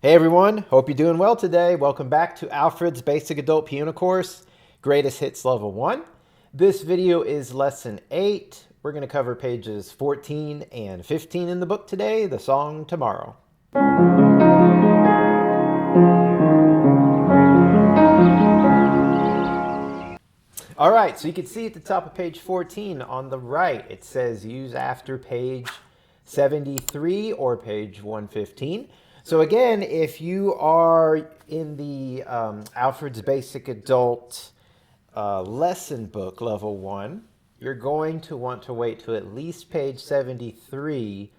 Hey everyone, hope you're doing well today. Welcome back to Alfred's Basic Adult Piano Course, Greatest Hits Level 1. This video is Lesson 8. We're going to cover pages 14 and 15 in the book today, the song Tomorrow. All right, so you can see at the top of page 14 on the right, it says use after page 73 or page 115. So again, if you are in the Alfred's Basic Adult lesson book, level 1, you're going to want to wait to at least page 73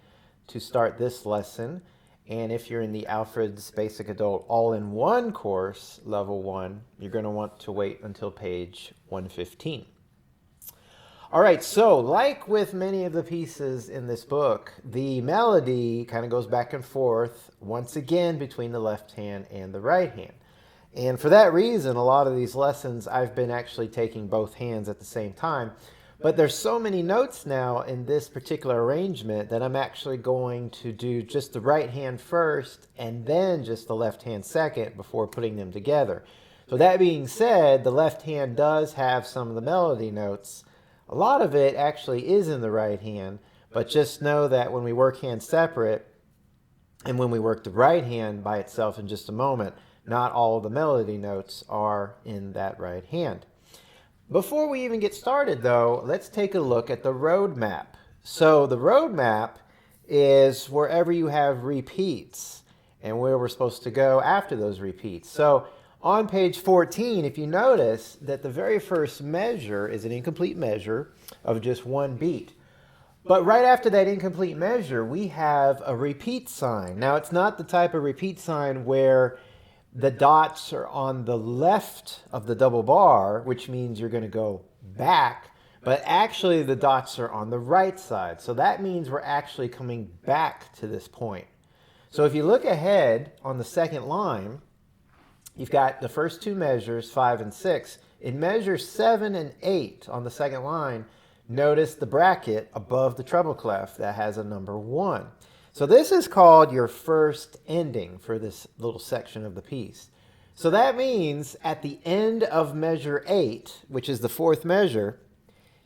to start this lesson. And if you're in the Alfred's Basic Adult All-in-One course, level 1, you're going to want to wait until page 115. All right, so like with many of the pieces in this book, the melody kind of goes back and forth once again between the left hand and the right hand. And for that reason, a lot of these lessons I've been actually taking both hands at the same time. But there's so many notes now in this particular arrangement that I'm actually going to do just the right hand first and then just the left hand second before putting them together. So that being said, the left hand does have some of the melody notes. A lot of it actually is in the right hand, but just know that when we work hands separate and when we work the right hand by itself in just a moment, not all of the melody notes are in that right hand. Before we even get started though, let's take a look at the road map. So the road map is wherever you have repeats and where we're supposed to go after those repeats. So on page 14, if you notice that the very first measure is an incomplete measure of just one beat. But right after that incomplete measure, we have a repeat sign. Now, it's not the type of repeat sign where the dots are on the left of the double bar, which means you're going to go back, but actually the dots are on the right side. So that means we're actually coming back to this point. So if you look ahead on the second line, you've got the first two measures, 5 and 6. In measures 7 and 8 on the second line, notice the bracket above the treble clef that has a number 1. So this is called your first ending for this little section of the piece. So that means at the end of measure 8, which is the fourth measure,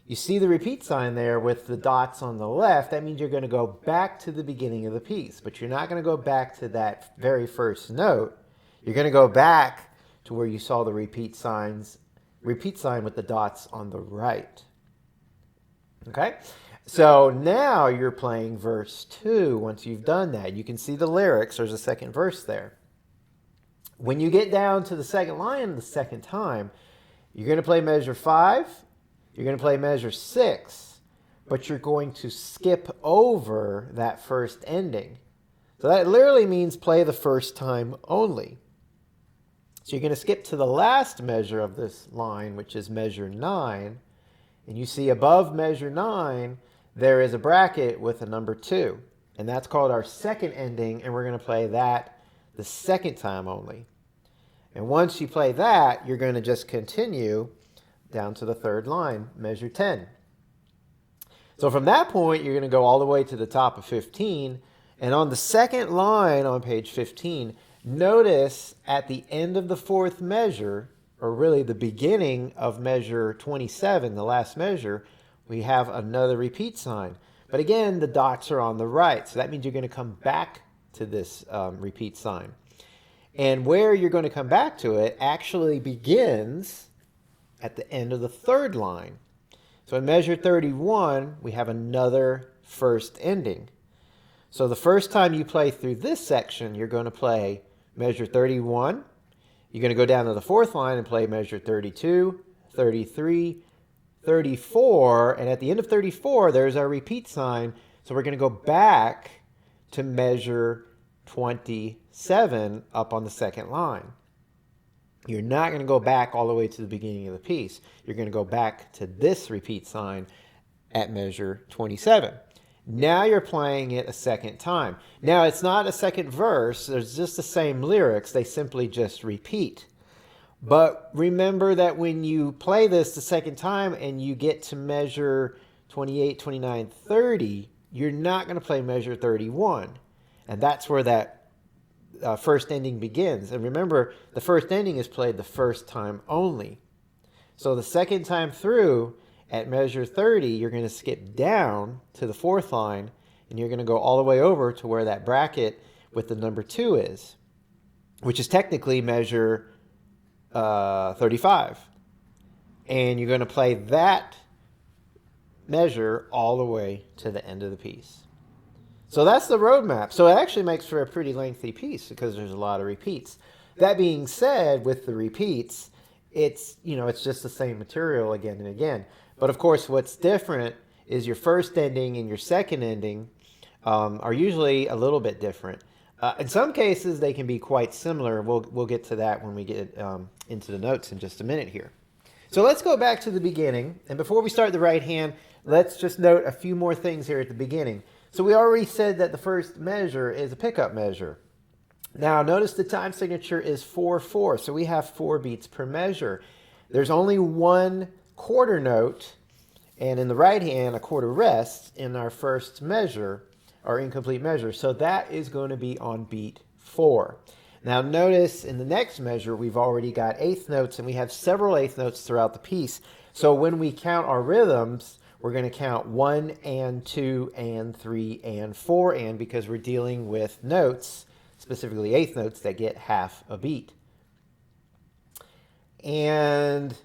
you see the repeat sign there with the dots on the left. That means you're going to go back to the beginning of the piece, but you're not going to go back to that very first note. You're going to go back to where you saw the repeat sign with the dots on the right. Okay? So now you're playing verse 2 once you've done that. You can see the lyrics. There's a second verse there. When you get down to the second line the second time, you're going to play measure 5. You're going to play measure 6. But you're going to skip over that first ending. So that literally means play the first time only. So you're going to skip to the last measure of this line, which is measure 9. And you see above measure 9, there is a bracket with a number 2. And that's called our second ending, and we're going to play that the second time only. And once you play that, you're going to just continue down to the third line, measure 10. So from that point, you're going to go all the way to the top of 15. And on the second line on page 15, notice at the end of the fourth measure, or really the beginning of measure 27, the last measure, we have another repeat sign. But again, the dots are on the right. So that means you're going to come back to this repeat sign. And where you're going to come back to it actually begins at the end of the third line. So in measure 31, we have another first ending. So the first time you play through this section, you're going to play measure 31. You're going to go down to the fourth line and play measure 32, 33, 34. And at the end of 34, there's our repeat sign. So we're going to go back to measure 27 up on the second line. You're not going to go back all the way to the beginning of the piece. You're going to go back to this repeat sign at measure 27. Now you're playing it a second time. Now it's not a second verse. There's just the same lyrics. They simply just repeat. But remember that when you play this the second time and you get to measure 28, 29, 30, you're not going to play measure 31. And that's where that first ending begins. And remember, the first ending is played the first time only. So the second time through, at measure 30, you're going to skip down to the fourth line, and you're going to go all the way over to where that bracket with the number 2 is, which is technically measure 35. And you're going to play that measure all the way to the end of the piece. So that's the roadmap. So it actually makes for a pretty lengthy piece because there's a lot of repeats. That being said, with the repeats, it's just the same material again and again. But of course, what's different is your first ending and your second ending are usually a little bit different. In some cases, they can be quite similar. We'll get to that when we get into the notes in just a minute here. So let's go back to the beginning. And before we start the right hand, let's just note a few more things here at the beginning. So we already said that the first measure is a pickup measure. Now notice the time signature is 4/4, so we have 4 beats per measure. There's only one quarter note, and in the right hand, a quarter rest in our first measure, our incomplete measure. So that is going to be on beat 4. Now notice in the next measure, we've already got eighth notes, and we have several eighth notes throughout the piece. So when we count our rhythms, we're going to count 1 and 2 and 3 and 4 and, because we're dealing with notes, specifically eighth notes, that get half a beat. And,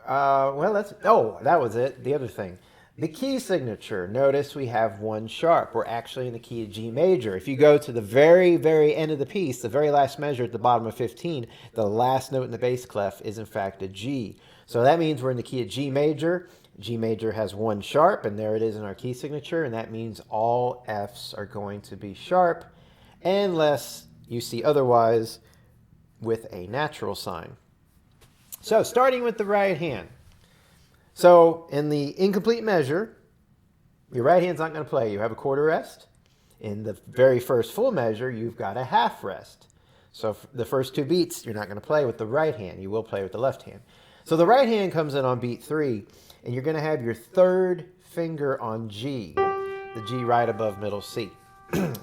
that was it. The other thing. The key signature. Notice we have 1 sharp. We're actually in the key of G major. If you go to the very, very end of the piece, the very last measure at the bottom of 15, the last note in the bass clef is in fact a G. So that means we're in the key of G major. G major has 1 sharp, and there it is in our key signature, and that means all Fs are going to be sharp, unless you see otherwise with a natural sign. So starting with the right hand. So in the incomplete measure, your right hand's not going to play. You have a quarter rest. In the very first full measure, you've got a half rest. So the first 2 beats, you're not going to play with the right hand. You will play with the left hand. So the right hand comes in on beat 3, and you're going to have your third finger on G, the G right above middle C.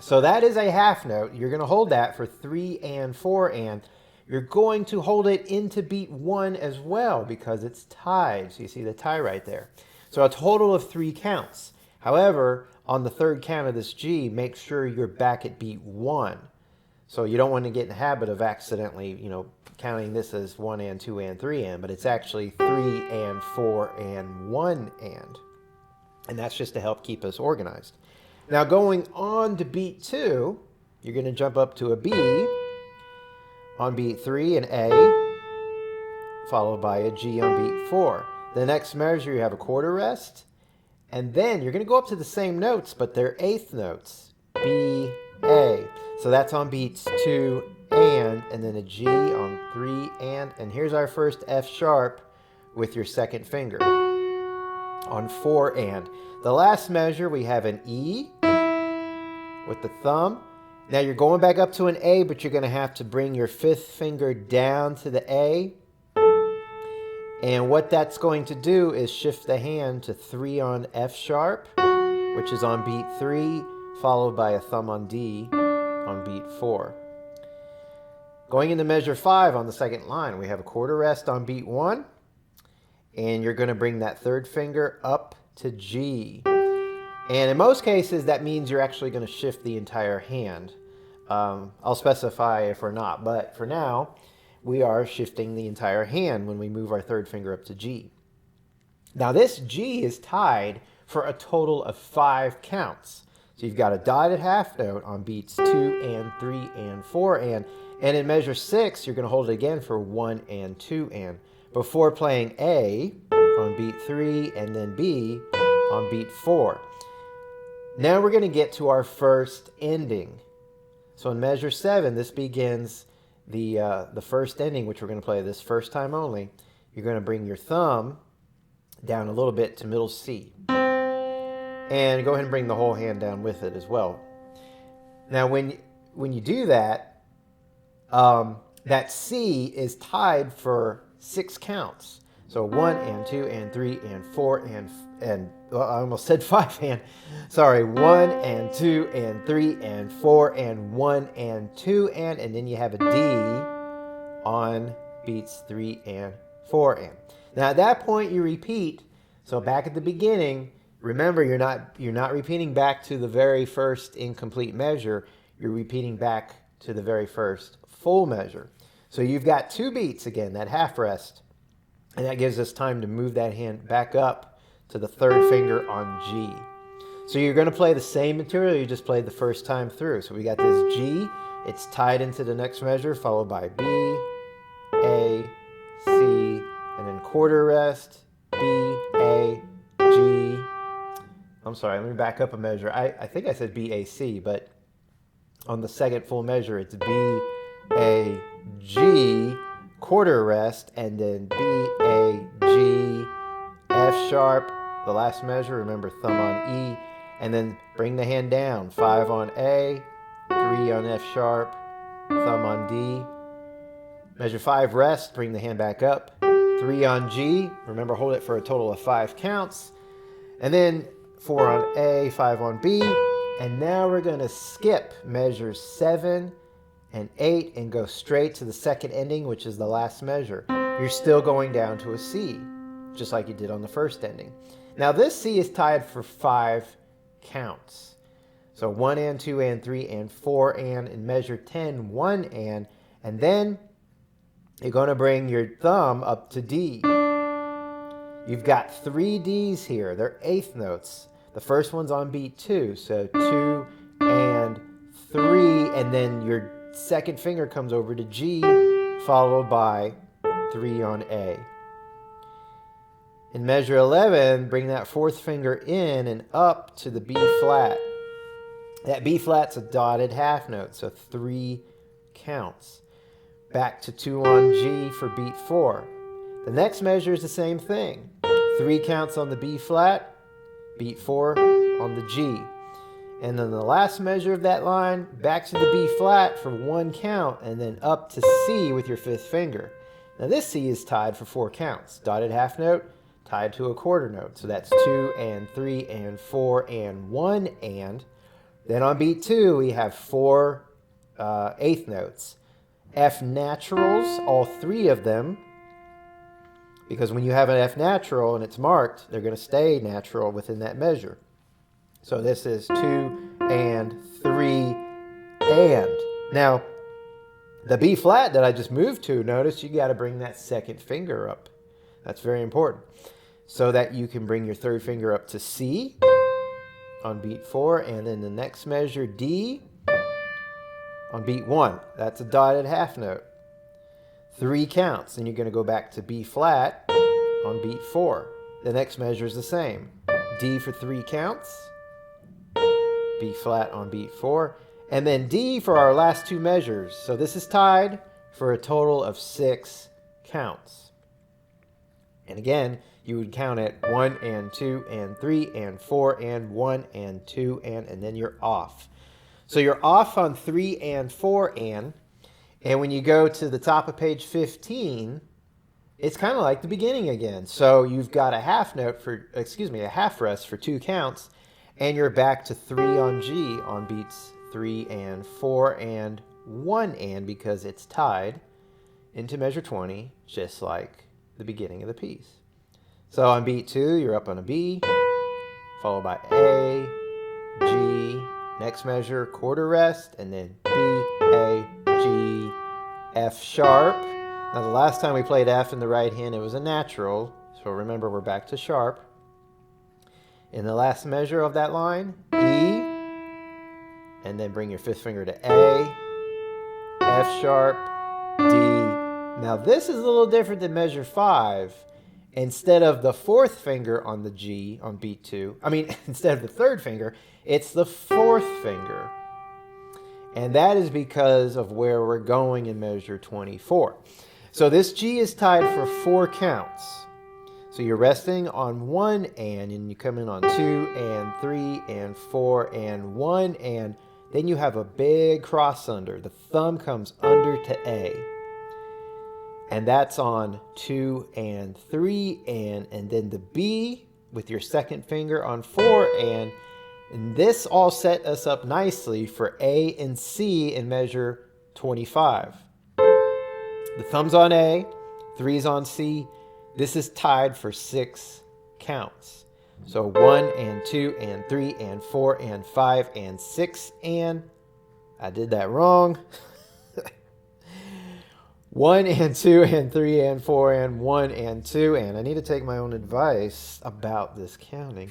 So that is a half note. You're going to hold that for 3 and 4 and. You're going to hold it into beat 1 as well because it's tied. So you see the tie right there. So a total of 3 counts. However, on the third count of this G, make sure you're back at beat 1. So you don't want to get in the habit of accidentally, counting this as 1 and 2 and 3 and, but it's actually 3 and 4 and 1 and. And that's just to help keep us organized. Now going on to beat 2, you're going to jump up to a B. On beat 3, an A, followed by a G on beat 4. The next measure, you have a quarter rest, and then you're going to go up to the same notes, but they're eighth notes, B, A. So that's on beats 2 and then a G on 3 and here's our first F sharp with your second finger on 4 and. The last measure, we have an E with the thumb. Now you're going back up to an A, but you're going to have to bring your 5th finger down to the A. And what that's going to do is shift the hand to 3 on F sharp, which is on beat 3, followed by a thumb on D on beat 4. Going into measure 5 on the second line, we have a quarter rest on beat 1, and you're going to bring that third finger up to G. And in most cases, that means you're actually going to shift the entire hand. I'll specify if we're not, but for now, we are shifting the entire hand when we move our third finger up to G. Now this G is tied for a total of 5 counts. So you've got a dotted half note on beats 2 and 3 and 4 and in measure 6, you're going to hold it again for 1 and 2 and, before playing A on beat 3 and then B on beat 4. Now we're going to get to our first ending. So in measure 7, this begins the first ending, which we're going to play this first time only. You're going to bring your thumb down a little bit to middle C. And go ahead and bring the whole hand down with it as well. Now when you do that, that C is tied for 6 counts. So 1 and 2 and 3 and 4 and well, I almost said 5 and, sorry, 1 and 2 and 3 and 4 and 1 and 2 and then you have a D on beats 3 and 4 and. Now at that point you repeat. So back at the beginning, remember you're not repeating back to the very first incomplete measure. You're repeating back to the very first full measure. So you've got 2 beats again, that half rest. And that gives us time to move that hand back up to the 3rd finger on G. So you're going to play the same material you just played the first time through. So we got this G. It's tied into the next measure, followed by B, A, C, and then quarter rest, B, A, G. I'm sorry, let me back up a measure. I think I said B, A, C, but on the second full measure, it's B, A, G, quarter rest, and then B, A, G, F sharp, the last measure, remember thumb on E, and then bring the hand down, 5 on A, 3 on F sharp, thumb on D, measure 5 rest, bring the hand back up, 3 on G, remember hold it for a total of 5 counts, and then 4 on A, 5 on B, and now we're going to skip measures 7 and 8 and go straight to the second ending, which is the last measure. You're still going down to a C, just like you did on the first ending. Now this C is tied for 5 counts. So 1 and 2 and 3 and 4 and in measure 10, 1 and then you're going to bring your thumb up to D. You've got 3 Ds here. They're 8th notes. The first one's on beat 2, so 2 and 3, and then your second finger comes over to G, followed by 3 on A. In measure 11, bring that 4th finger in and up to the B flat. That B flat's a dotted half note, so 3 counts. Back to 2 on G for beat 4. The next measure is the same thing. 3 counts on the B flat, beat 4 on the G. And then the last measure of that line, back to the B flat for 1 count, and then up to C with your 5th finger. Now this C is tied for 4 counts. Dotted half note, tied to a quarter note. So that's 2 and 3 and 4 and 1 and. Then on beat 2, we have 4 8th notes. F naturals, all 3 of them, because when you have an F natural and it's marked, they're going to stay natural within that measure. So this is 2 and 3 and. Now, the B flat that I just moved to, notice you got to bring that second finger up. That's very important. So that you can bring your 3rd finger up to C on beat 4, and then the next measure, D, on beat 1. That's a dotted half note. 3 counts, and you're going to go back to B flat on beat 4. The next measure is the same. D for 3 counts. B flat on beat 4, and then D for our last 2 measures. So this is tied for a total of 6 counts. And again, you would count it 1 and 2 and 3 and 4 and 1 and 2 and then you're off. So you're off on 3 and 4 and when you go to the top of page 15, it's kind of like the beginning again. So you've got a half rest for 2 counts, and you're back to 3 on G on beats 3 and 4 and 1 and, because it's tied into measure 20, just like the beginning of the piece. So on beat 2, you're up on a B, followed by A, G, next measure, quarter rest, and then B, A, G, F sharp. Now the last time we played F in the right hand, it was a natural, so remember we're back to sharp. In the last measure of that line, E, and then bring your 5th finger to A, F sharp, D. Now this is a little different than measure 5. Instead of the 4th finger on the G on beat 2, instead of the 3rd finger, it's the 4th finger. And that is because of where we're going in measure 24. So this G is tied for 4 counts. So you're resting on 1 and you come in on 2 and 3 and 4 and 1 and then you have a big cross under. The thumb comes under to A. and that's on 2 and 3 and then the B with your second finger on 4 and this all set us up nicely for A and C in measure 25. The thumb's on A, 3's on C. This is tied for 6 counts. So 1 and 2 and 3 and 4 and 5 and 6 and I did that wrong. 1 and 2 and 3 and 4 and 1 and 2 and I need to take my own advice about this counting.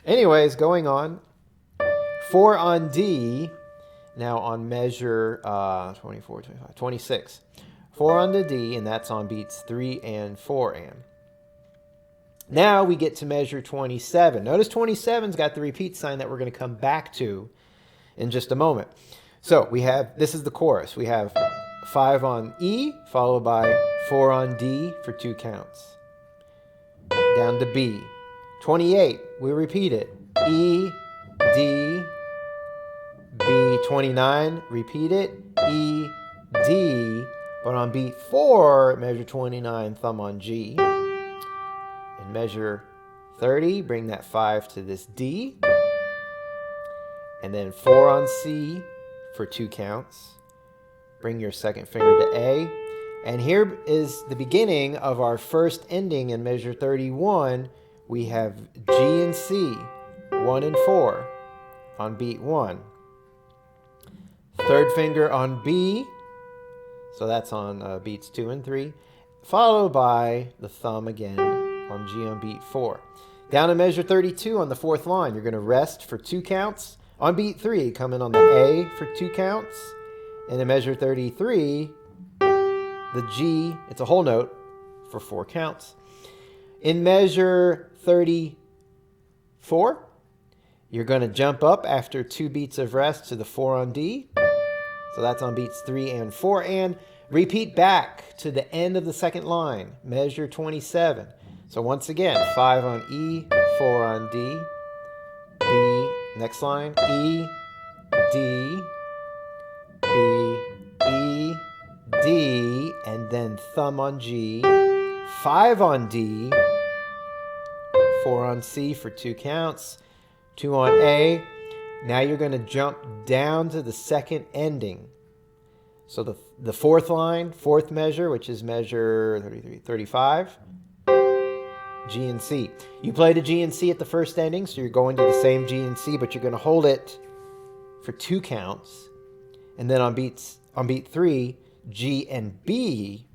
Anyways, going on. 4 on D, now on measure 24, 25, 26. 4 on the D, and that's on beats 3 and 4 and. Now we get to measure 27. Notice 27's got the repeat sign that we're going to come back to in just a moment. So we have, this is the chorus. We have 5 on E, followed by 4 on D for 2 counts. Down to B. 28, we repeat it. E, D, B. 29, repeat it. E, D, but on beat 4, measure 29, thumb on G. In measure 30, bring that 5 to this D. And then 4 on C for 2 counts. Bring your second finger to A. And here is the beginning of our first ending in measure 31. We have G and C, 1 and 4 on beat 1. Third finger on B, so that's on beats 2 and 3, followed by the thumb again on G on beat 4. Down to measure 32 on the 4th line, you're going to rest for 2 counts. On beat 3, come in on the A for 2 counts. And in measure 33, the G, it's a whole note, for 4 counts. In measure 34, you're going to jump up after 2 beats of rest to the 4 on D. So that's on beats 3 and 4. And repeat back to the end of the 2nd line, measure 27. So once again, 5 on E, 4 on D, B, next line, E, D, B, E, D, and then thumb on G, 5 on D, 4 on C for 2 counts, 2 on A. Now you're going to jump down to the 2nd ending. So the 4th line, 4th measure, which is measure 33, 35, G and C. You played a G and C at the first ending, so you're going to the same G and C, but you're going to hold it for 2 counts. And then on beat 3, G and B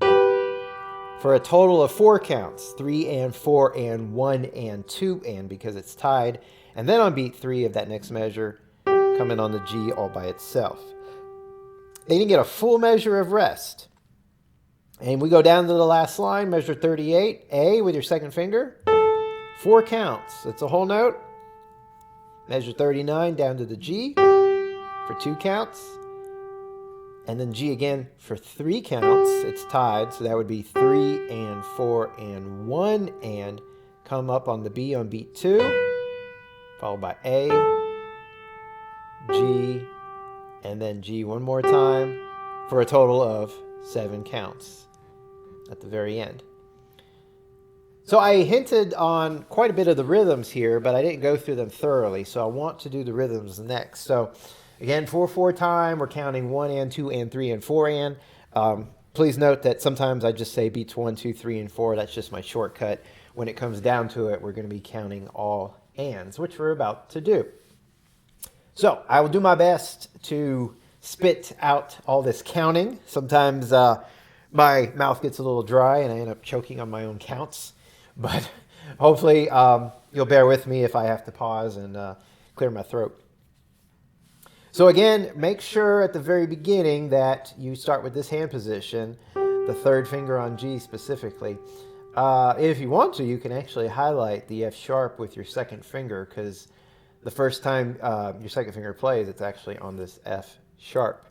for a total of 4 counts, 3 and 4 and 1 and 2 and, because it's tied. And then on beat 3 of that next measure, come in on the G all by itself. Then you get a full measure of rest. And we go down to the last line, measure 38, A with your second finger, 4 counts. It's a whole note. Measure 39 down to the G for 2 counts. And then G again for 3 counts. It's tied, so that would be 3 and 4 and 1 and come up on the B on beat 2, followed by A, G, and then G one more time for a total of 7 counts at the very end. So I hinted on quite a bit of the rhythms here, but I didn't go through them thoroughly, so I want to do the rhythms next. So again, 4/4 time, we're counting 1 and 2 and 3 and 4 and. Please note that sometimes I just say beats 1, 2, 3, and 4. That's just my shortcut. When it comes down to it, we're going to be counting all ands, which we're about to do. So I will do my best to spit out all this counting. Sometimes my mouth gets a little dry and I end up choking on my own counts. But hopefully you'll bear with me if I have to pause and clear my throat. So again, make sure at the very beginning that you start with this hand position, the 3rd finger on G specifically. If you want to, you can actually highlight the F sharp with your 2nd finger, because the first time your 2nd finger plays, it's actually on this F sharp.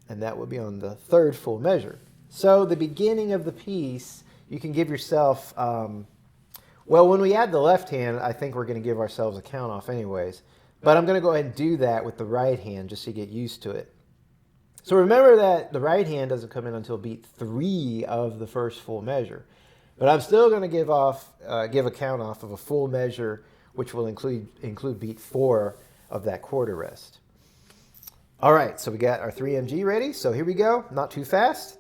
And that will be on the 3rd full measure. So the beginning of the piece, you can give yourself, well, when we add the left hand, I think we're going to give ourselves a count off anyways. But I'm going to go ahead and do that with the right hand just to get used to it. So remember that the right hand doesn't come in until beat 3 of the first full measure. But I'm still going to give a count off of a full measure, which will include beat 4 of that quarter rest. All right, so we got our 3MG ready. So here we go, not too fast.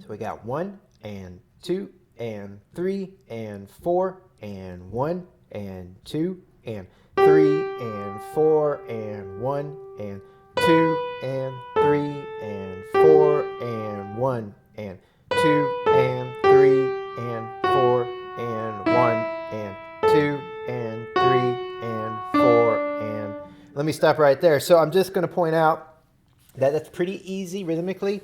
So we got 1 and 2 and 3 and 4 and 1 and 2 and 3 and 4 and 1 and 2 and 3 and 4 and 1 and 2 and 3 and 4 and 1 and 2 and 3 and 4 and... Let me stop right there. So I'm just going to point out that that's pretty easy rhythmically.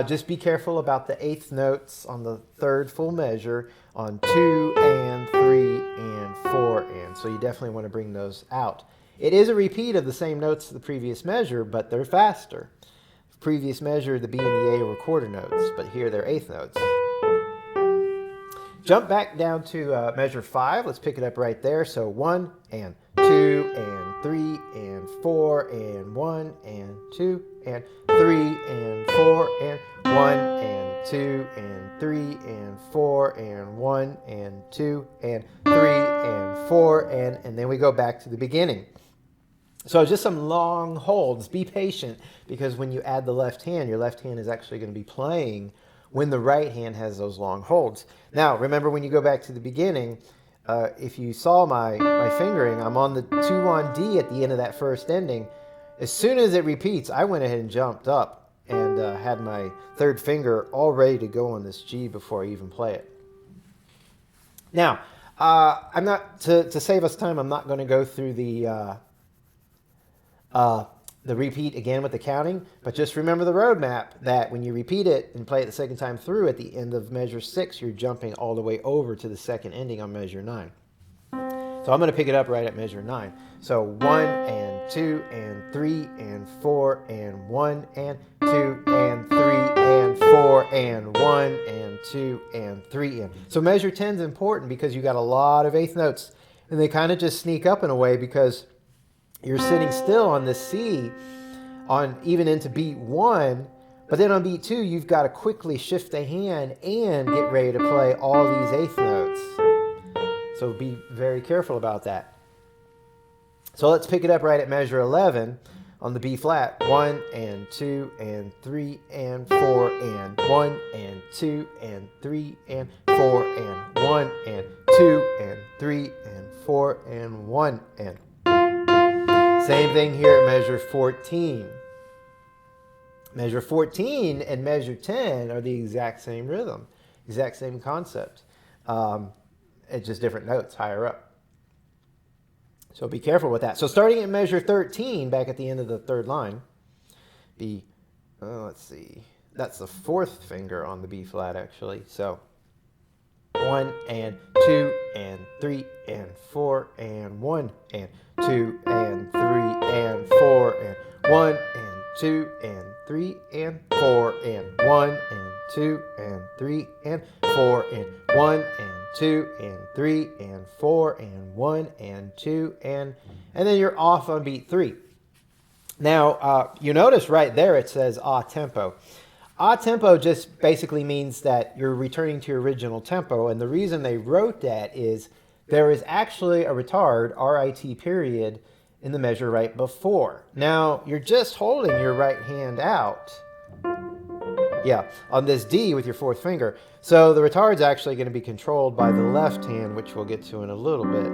Just be careful about the eighth notes on the third full measure on 2 and 3 and 4 and. So you definitely want to bring those out. It is a repeat of the same notes to the previous measure, but they're faster. Previous measure, the B and the A were quarter notes, but here they're eighth notes. Jump back down to measure 5. Let's pick it up right there. So 1 and 2 and 3 and 4 and 1 and 2 and 3 and 4 and 1 and 2 and 3 and 4 and 1 and 2 and 3 and 4 and then we go back to the beginning. So just some long holds. Be patient, because when you add the left hand, your left hand is actually going to be playing when the right hand has those long holds. Now, remember when you go back to the beginning, if you saw my fingering, I'm on the 2 on D at the end of that first ending. As soon as it repeats, I went ahead and jumped up and had my third finger all ready to go on this G before I even play it. Now, I'm not, to save us time, I'm not going to go through the repeat again with the counting, but just remember the roadmap that when you repeat it and play it the second time through, at the end of measure 6, you're jumping all the way over to the second ending on measure 9. So I'm going to pick it up right at measure 9. So 1 and 2 and 3 and 4 and 1 and 2 and 3 and 4 and 1 and 2 and 3 and. So measure 10 is important because you got a lot of eighth notes, and they kind of just sneak up in a way because you're sitting still on the C on even into beat 1, but then on beat 2, you've got to quickly shift the hand and get ready to play all these eighth notes. So be very careful about that. So let's pick it up right at measure 11 on the B flat. 1 and 2 and 3 and 4 and 1 and 2 and 3 and 4 and 1 and 2 and 3 and 4 and 1 and. Same thing here at measure 14. Measure 14 and measure 10 are the exact same rhythm, exact same concept. It's just different notes higher up. So be careful with that. So starting at measure 13, back at the end of the third line, let's see, that's the fourth finger on the B flat actually. So 1 and 2 and 3 and 4 and 1 and 2 and 3 and 4 and 1 and 2 and 3 and 4 and 1 and 2 and 3 and 4 and 1 and 2 and 3 and 4 and 1 and 2 and then you're off on beat 3. Now you notice right there it says a tempo. A tempo just basically means that you're returning to your original tempo, and the reason they wrote that is there is actually a retard, RIT period, in the measure right before. Now, you're just holding your right hand out, on this D with your fourth finger. So the retard's actually going to be controlled by the left hand, which we'll get to in a little bit.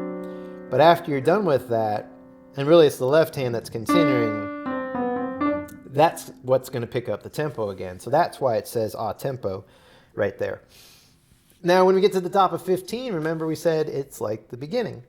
But after you're done with that, and really it's the left hand that's continuing, that's what's going to pick up the tempo again. So that's why it says a tempo right there. Now, when we get to the top of 15, remember we said it's like the beginning.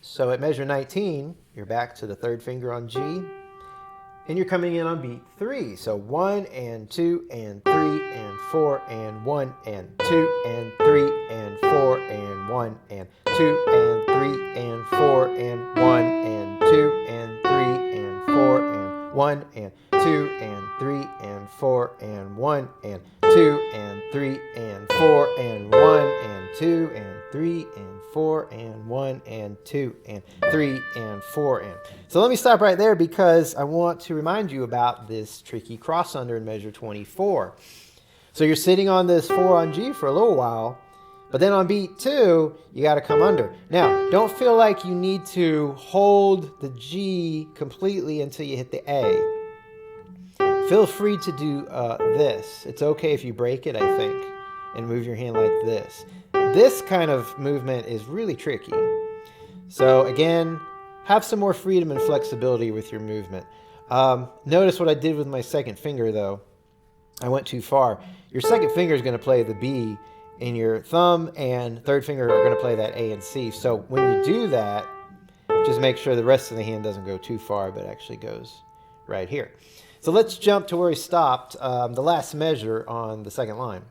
So at measure 19, you're back to the third finger on G, and you're coming in on beat 3. So 1 and 2 and 3 and 4 and 1 and 2 and 3 and 4 and 1 and 2 and 3 and 4 and 1 and 2 and 3 and 4 and 1 and 2 and 3 and 4 and 1 and 2 2 and 3 and 4 and 1 and 2 and 3 and 4 and 1 and 2 and 3 and 4 and. So let me stop right there because I want to remind you about this tricky cross under in measure 24. So you're sitting on this 4 on G for a little while, but then on beat 2, you got to come under. Now, don't feel like you need to hold the G completely until you hit the A. Feel free to do this. It's okay if you break it, I think, and move your hand like this. This kind of movement is really tricky. So again, have some more freedom and flexibility with your movement. Notice what I did with my second finger, though. I went too far. Your second finger is going to play the B, and your thumb and third finger are going to play that A and C. So when you do that, just make sure the rest of the hand doesn't go too far, but actually goes right here. So let's jump to where we stopped, the last measure on the second line.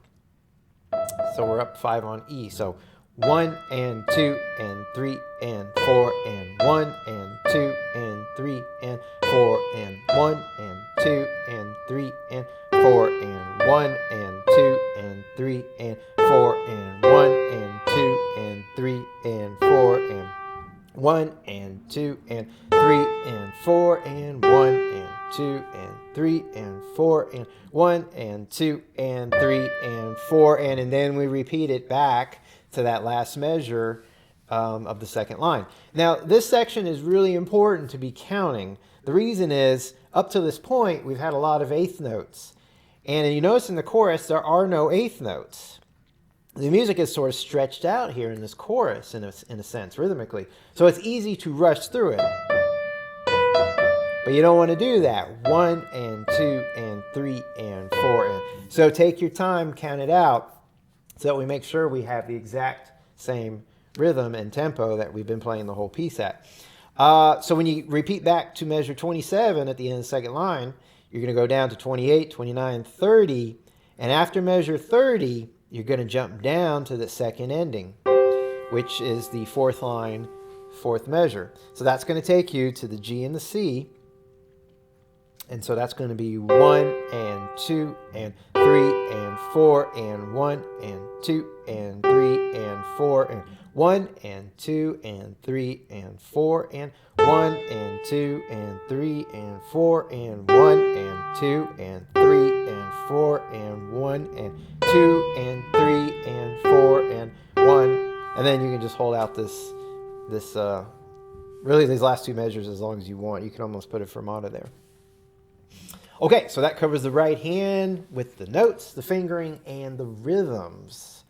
So we're up 5 on E. So 1 and 2 and 3 and 4 and 1 and 2 and 3 and 4 and 1 and 2 and 3 and 4 and 1 and 2 and 3 and 4 and 1 and 2 and 3 and 4 and 1 and 2 and 3 and 4 and 1 and 2 and 3 and 4 and 1 and 2 and 3 and 4 and then we repeat it back to that last measure of the second line. Now this section is really important to be counting. The reason is up to this point we've had a lot of eighth notes, and you notice in the chorus there are no eighth notes. The music is sort of stretched out here in this chorus in a sense rhythmically, so it's easy to rush through it. But you don't want to do that. 1 and 2 and 3 and 4 and. So take your time, count it out, so that we make sure we have the exact same rhythm and tempo that we've been playing the whole piece at. So when you repeat back to measure 27 at the end of the second line, you're going to go down to 28, 29, 30, and after measure 30, you're going to jump down to the second ending, which is the fourth line, fourth measure. So that's going to take you to the G and the C. And so that's going to be 1 and 2 and 3 and 4 and 1 and 2 and 3 and 4 and 1 and 2 and 3 and 4 and 1 and 2 and 3 and 4 and 1 and 2 and 3 and 4 and 1 and 2 and 3 and 4 and 1. And then you can just hold out really these last two measures as long as you want. You can almost put a fermata there. Okay, so that covers the right hand with the notes, the fingering, and the rhythms.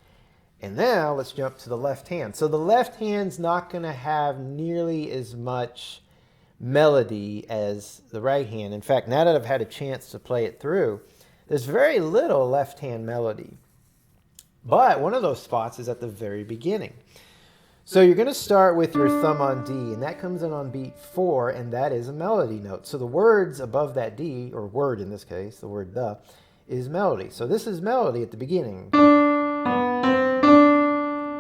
And now let's jump to the left hand. So the left hand's not going to have nearly as much melody as the right hand. In fact, now that I've had a chance to play it through, there's very little left hand melody. But one of those spots is at the very beginning. So you're going to start with your thumb on D, and that comes in on beat 4, and that is a melody note. So the words above that D, or word in this case, the word the, is melody. So this is melody at the beginning.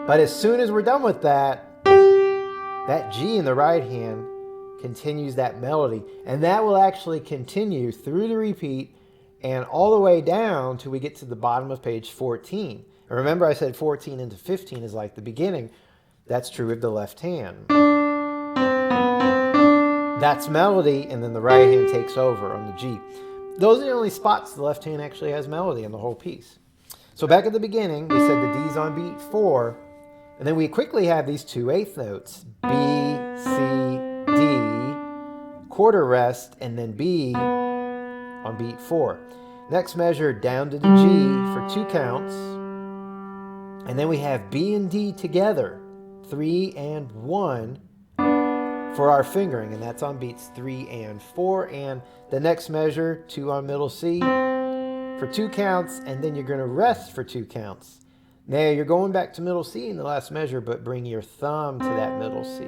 But as soon as we're done with that, that G in the right hand continues that melody, and that will actually continue through the repeat and all the way down till we get to the bottom of page 14. And remember I said 14 into 15 is like the beginning. That's true of the left hand. That's melody, and then the right hand takes over on the G. Those are the only spots the left hand actually has melody in the whole piece. So back at the beginning, we said the D's on beat 4, and then we quickly have these two eighth notes, B, C, D, quarter rest, and then B on beat 4. Next measure, down to the G for 2 counts, and then we have B and D together, 3 and 1 for our fingering, and that's on beats 3 and 4. And the next measure, 2 on middle C for 2 counts, and then you're going to rest for 2 counts. Now you're going back to middle C in the last measure, but bring your thumb to that middle C.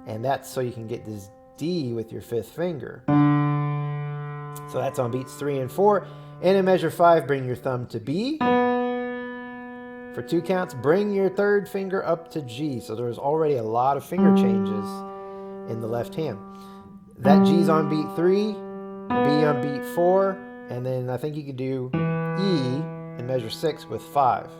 And that's so you can get this D with your 5th finger. So that's on beats 3 and 4. And in measure 5, bring your thumb to B. For 2 counts, bring your 3rd finger up to G. So there's already a lot of finger changes in the left hand. That G's on beat 3, B on beat 4, and then I think you could do E in measure 6 with 5.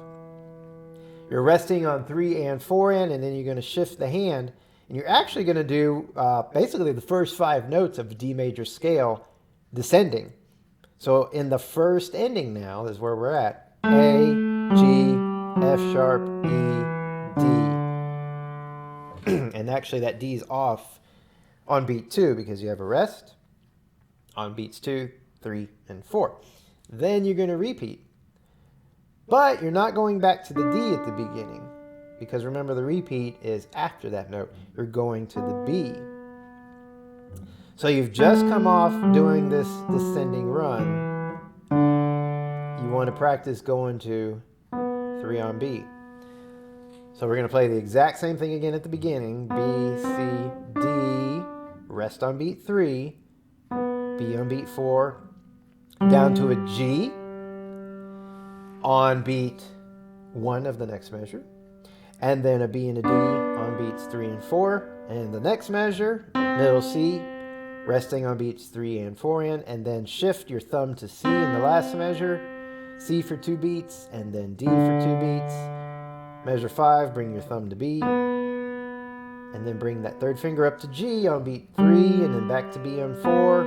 You're resting on 3 and 4 and then you're going to shift the hand, and you're actually going to do basically the first 5 notes of a D major scale descending. So in the first ending now is where we're at. A, G, F sharp, E, D. And actually that D is off on beat 2 because you have a rest on beats 2, 3, and 4. Then you're going to repeat. But you're not going back to the D at the beginning, because remember the repeat is after that note. You're going to the B. So you've just come off doing this descending run. You want to practice going to 3 on B. So we're going to play the exact same thing again at the beginning. B, C, D, rest on beat 3, B on beat 4, down to a G on beat 1 of the next measure, and then a B and a D on beats 3 and 4, and the next measure, middle C, resting on beats 3 and 4 and then shift your thumb to C in the last measure, C for 2 beats, and then D for 2 beats. Measure 5, bring your thumb to B, and then bring that third finger up to G on beat 3, and then back to B on 4,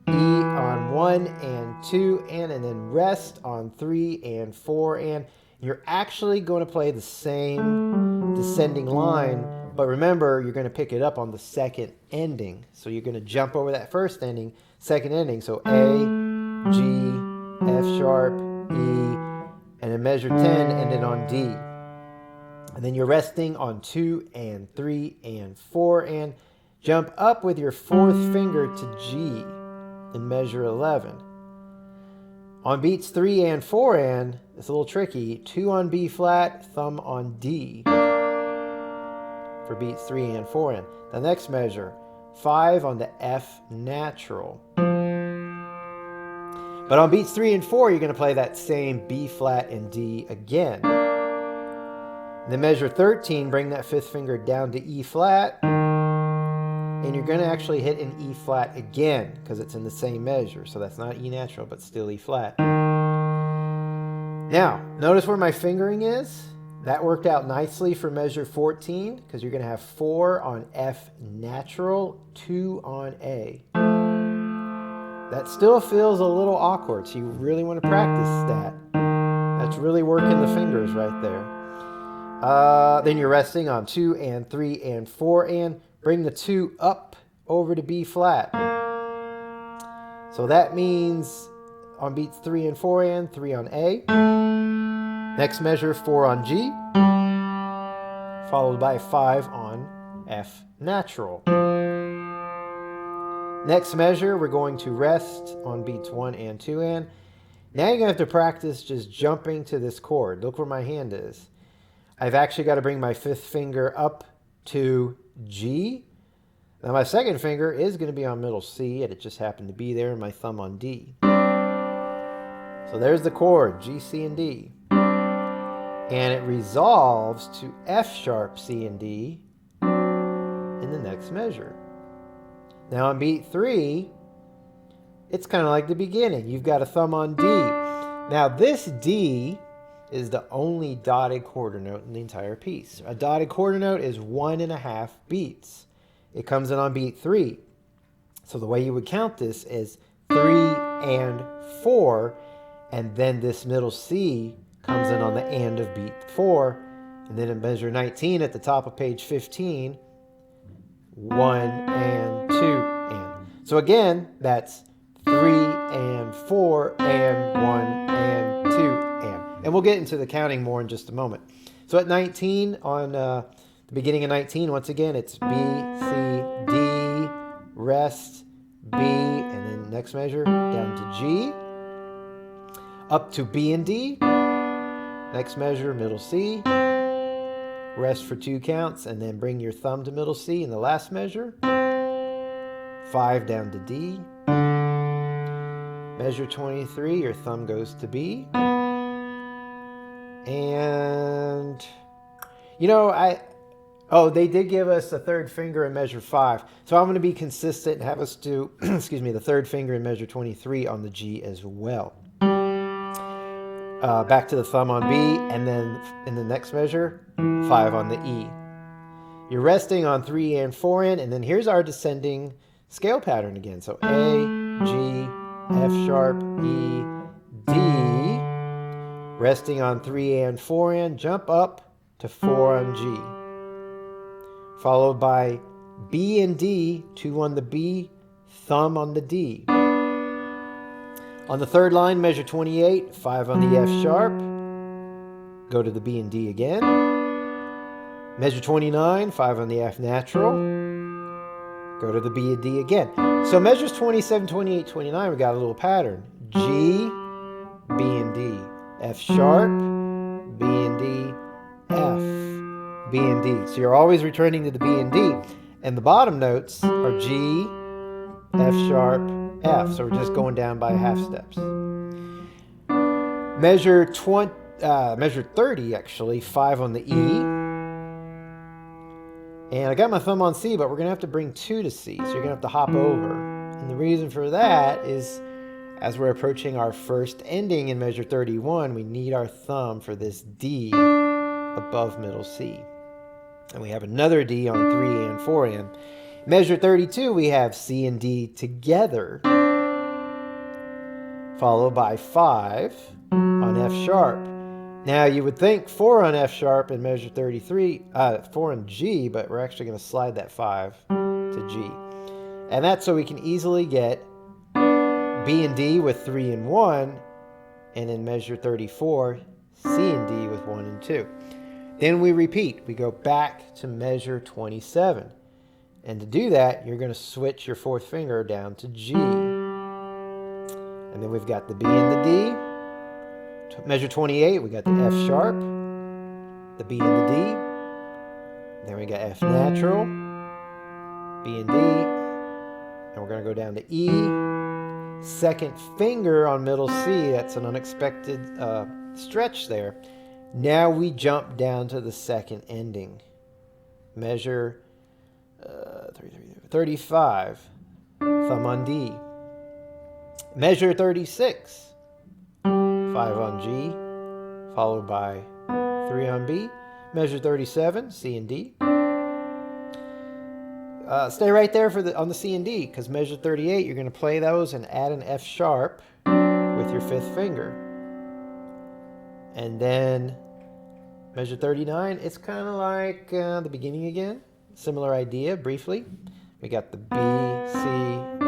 E on 1 and 2 and then rest on 3 and 4 and you're actually going to play the same descending line, but remember you're going to pick it up on the second ending. So you're going to jump over that first ending, second ending. So A, G, F sharp, E, and then measure 10 and then on D. And then you're resting on 2 and 3 and 4 and jump up with your fourth finger to G in measure 11. On beats 3 and 4 and, it's a little tricky, 2 on B flat, thumb on D for beats 3 and 4 and. The next measure, 5 on the F natural. But on beats 3 and 4, you're going to play that same B flat and D again. Then measure 13, bring that fifth finger down to E flat, and you're going to actually hit an E flat again because it's in the same measure. So that's not E natural, but still E flat. Now, notice where my fingering is. That worked out nicely for measure 14 because you're going to have 4 on F natural, 2 on A. That still feels a little awkward, so you really want to practice that. That's really working the fingers right there. Then you're resting on 2 and 3 and 4 and bring the 2 up over to B flat. So that means on beats 3 and 4 and 3 on A. Next measure 4 on G, followed by 5 on F natural. Next measure we're going to rest on beats 1 and 2 and. Now you're going to have to practice just jumping to this chord. Look where my hand is. I've actually got to bring my fifth finger up to G. Now my second finger is going to be on middle C, and it just happened to be there, and my thumb on D. So there's the chord, G, C, and D. And it resolves to F sharp, C, and D in the next measure. Now on beat 3, it's kind of like the beginning. You've got a thumb on D. Now this D is the only dotted quarter note in the entire piece. A dotted quarter note is 1.5 beats. It comes in on beat 3. So the way you would count this is 3 and 4, and then this middle C comes in on the end of beat 4, and then in measure 19 at the top of page 15, 1 and 2 and. So again, that's 3 and 4 and 1 and 2 and. And we'll get into the counting more in just a moment. So at 19, on the beginning of 19, once again, it's B, C, D, rest, B, and then next measure down to G, up to B and D, next measure, middle C, rest for 2 counts, and then bring your thumb to middle C in the last measure, 5 down to D, measure 23, your thumb goes to B, and, you know, they did give us a third finger in measure 5. So I'm going to be consistent and have us do, excuse me, the third finger in measure 23 on the G as well. back to the thumb on B, and then in the next measure, 5 on the E. You're resting on 3 and 4 in, and then here's our descending scale pattern again. So A, G, F sharp, E, D, resting on 3 and 4 in, jump up to 4 on G. Followed by B and D, 2 on the B, thumb on the D. On the third line, measure 28, 5 on the F sharp, go to the B and D again. Measure 29, 5 on the F natural, go to the B and D again. So measures 27, 28, 29, we got a little pattern. G, B and D, F sharp, B and D, F, B and D. So you're always returning to the B and D. And the bottom notes are G, F sharp, F. So we're just going down by half steps. Measure 30 actually, 5 on the E. And I got my thumb on C, but we're going to have to bring 2 to C. So you're going to have to hop over. And the reason for that is as we're approaching our first ending in measure 31, we need our thumb for this D above middle C. And we have another D on 3 and 4 in. Measure 32, we have C and D together, followed by 5 on F sharp. Now you would think 4 on F sharp in measure 33, 4 on G, but we're actually going to slide that 5 to G. And that's so we can easily get B and D with 3 and 1, and in measure 34, C and D with 1 and 2. Then we repeat. We go back to measure 27. And to do that, you're going to switch your 4th finger down to G. And then we've got the B and the D. Measure 28, we got the F sharp, the B and the D. Then we got F natural, B and D. And we're going to go down to E. 2nd finger on middle C. That's an unexpected stretch there. Now we jump down to the 2nd ending. Measure 35, thumb on D. Measure 36, 5 on G, followed by 3 on B. Measure 37, C and D. Stay right there on the C and D, because measure 38, you're going to play those and add an F sharp with your 5th finger. And then measure 39, it's kind of like the beginning again. Similar idea, briefly. We got the B, C,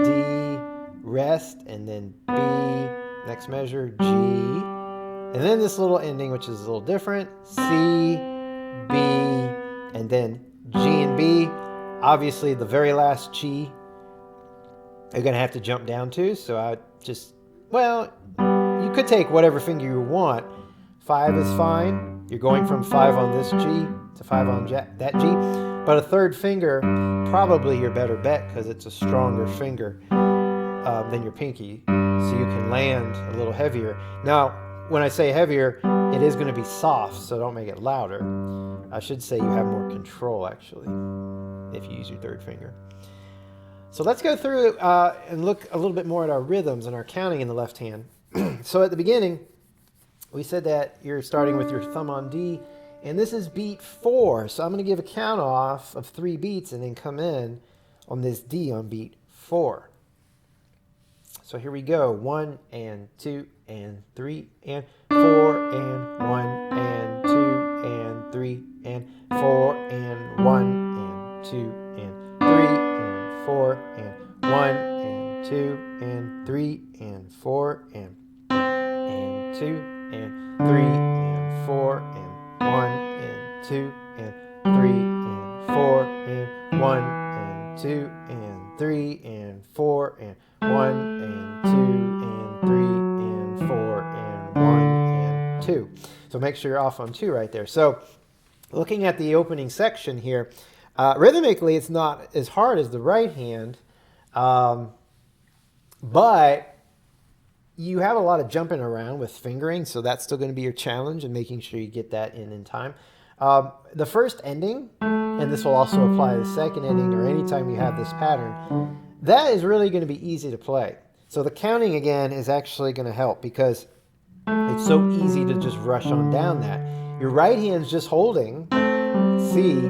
D, rest, and then B, next measure, G. And then this little ending, which is a little different, C, B, and then G and B. Obviously, the very last G, you're going to have to jump down to. So I just, well, you could take whatever finger you want. 5 is fine. You're going from 5 on this G to 5 on that G. But a 3rd finger, probably your better bet because it's a stronger finger than your pinky. So you can land a little heavier. Now, when I say heavier, it is going to be soft, so don't make it louder. I should say you have more control, actually, if you use your 3rd finger. So let's go through and look a little bit more at our rhythms and our counting in the left hand. So at the beginning, we said that you're starting with your thumb on D, and this is beat 4. So I'm going to give a count off of 3 beats and then come in on this D on beat 4. So here we go. 1 and 2 and 3 and 4 and 1 and 2 and 3 and 4 and 1 and 2 and 3 and 4 and 1 and 2 and 3 and 4 and 2 and 3 and 4 and 1 and 2 and 3 and 4 and 1 and 2 and 3 and 4 and 1 and 2 and 3 and 4 and 1 and 2. So make sure you're off on 2 right there. So looking at the opening section here, rhythmically it's not as hard as the right hand, but you have a lot of jumping around with fingering, so that's still going to be your challenge and making sure you get that in time. The first ending, and this will also apply to the second ending or anytime you have this pattern, that is really going to be easy to play. So the counting again is actually going to help because It's so easy to just rush on down that. Your right hand's just holding C.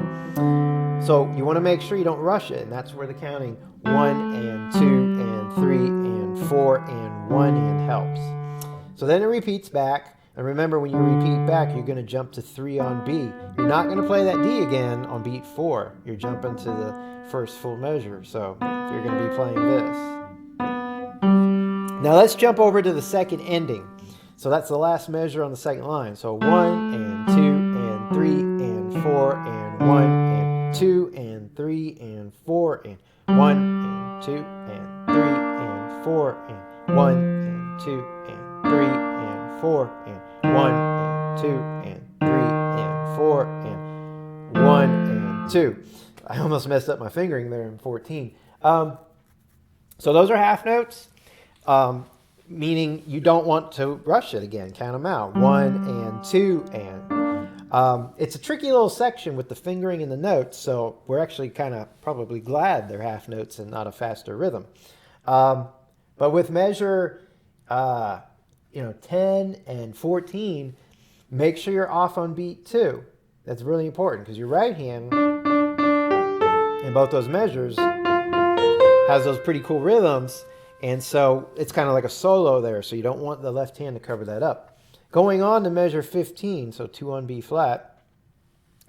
So you want to make sure you don't rush it, and that's where the counting 1 and 2 and 3 and 4 and 1 and helps. So then it repeats back, and remember when you repeat back, you're going to jump to 3 on B. You're not going to play that D again on beat 4. You're jumping to the first full measure, so you're going to be playing this. Now let's jump over to the second ending. So that's the last measure on the second line. So 1 and 2 and 3 and 4 and 1 and 2 and 3 and 4 and 1 and 2 and 3 and 4 and 1 and 2 and 3 and 4 and 1 and 2 and 3 and 4 and 1 and 2. I almost messed up my fingering there in 14. So those are half notes. Meaning you don't want to rush it again. Count them out. 1 and 2 and. It's a tricky little section with the fingering and the notes, so we're actually kind of probably glad they're half notes and not a faster rhythm. But with measure 10 and 14, make sure you're off on beat 2. That's really important because your right hand in both those measures has those pretty cool rhythms. And so it's kind of like a solo there, so you don't want the left hand to cover that up. Going on to measure 15, so 2 on B flat,